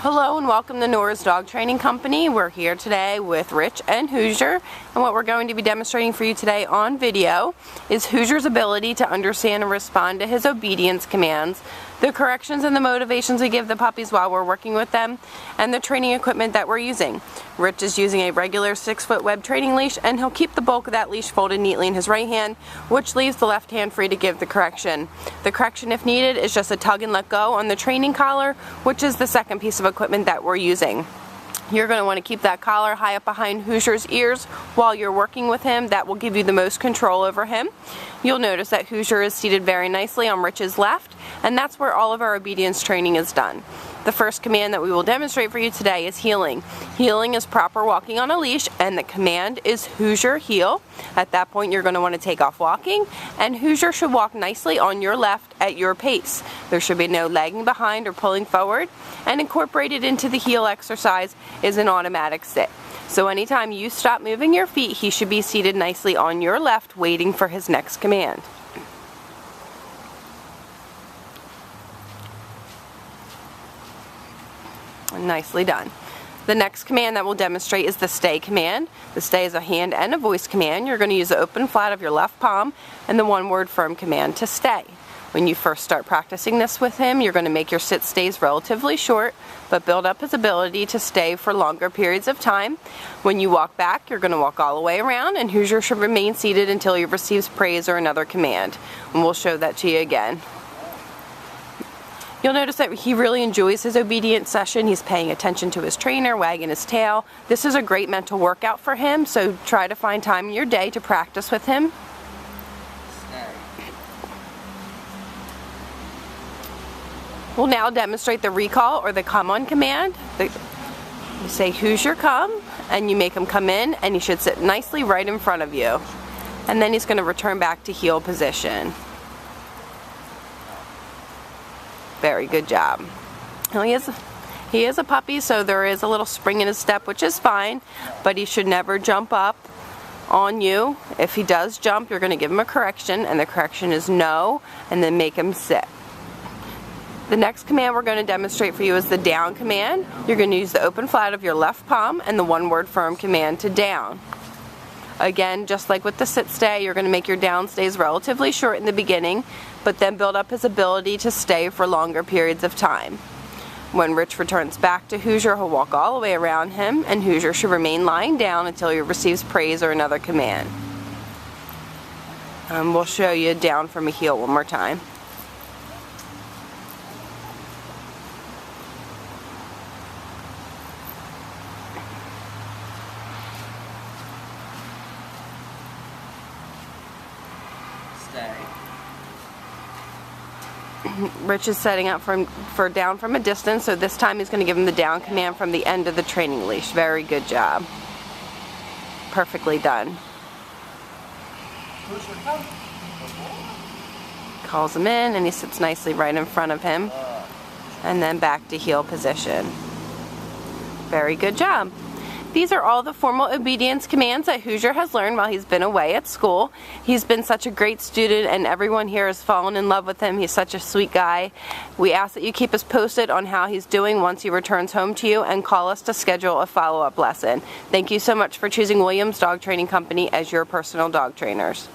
Hello and welcome to Nora's Dog Training Company. We're here today with Rich and Hoosier, and what we're going to be demonstrating for you today on video is Hoosier's ability to understand and respond to his obedience commands, the corrections and the motivations we give the puppies while we're working with them, and the training equipment that we're using. Rich is using a regular 6-foot web training leash, and he'll keep the bulk of that leash folded neatly in his right hand, which leaves the left hand free to give the correction. The correction, if needed, is just a tug and let go on the training collar, which is the second piece of equipment that we're using. You're going to want to keep that collar high up behind Hoosier's ears while you're working with him. That will give you the most control over him. You'll notice that Hoosier is seated very nicely on Rich's left, and that's where all of our obedience training is done. The first command that we will demonstrate for you today is heeling. Heeling is proper walking on a leash, and the command is Hoosier heel. At that point, you're going to want to take off walking, and Hoosier should walk nicely on your left at your pace. There should be no lagging behind or pulling forward, and incorporated into the heel exercise is an automatic sit. So anytime you stop moving your feet, he should be seated nicely on your left, waiting for his next command. Nicely done. The next command that we'll demonstrate is the stay command. The stay is a hand and a voice command. You're going to use the open flat of your left palm and the one-word firm command to stay. When you first start practicing this with him, you're going to make your sit stays relatively short, but build up his ability to stay for longer periods of time. When you walk back, you're going to walk all the way around, and Hoosier should remain seated until he receives praise or another command. And we'll show that to you again. You'll notice that he really enjoys his obedience session. He's paying attention to his trainer, wagging his tail. This is a great mental workout for him, so try to find time in your day to practice with him. We'll now demonstrate the recall or the come on command. You say Hoosier come, and you make him come in, and he should sit nicely right in front of you. And then he's going to return back to heel position. Very good job. Now he is a puppy, so there is a little spring in his step, which is fine, but he should never jump up on you. If he does jump, you're going to give him a correction, and the correction is no, and then make him sit. The next command we're going to demonstrate for you is the down command. You're going to use the open flat of your left palm and the one-word firm command to down. Again, just like with the sit stay, you're going to make your down stays relatively short in the beginning, but then build up his ability to stay for longer periods of time. When Rich returns back to Hoosier, he'll walk all the way around him, and Hoosier should remain lying down until he receives praise or another command. We'll show you down from a heel one more time. Rich is setting up for down from a distance, so this time he's going to give him the down command from the end of the training leash. Very good job. Perfectly done. Calls him in, and he sits nicely right in front of him, and then back to heel position. Very good job. These are all the formal obedience commands that Hoosier has learned while he's been away at school. He's been such a great student, and everyone here has fallen in love with him. He's such a sweet guy. We ask that you keep us posted on how he's doing once he returns home to you, and call us to schedule a follow-up lesson. Thank you so much for choosing Williams Dog Training Company as your personal dog trainers.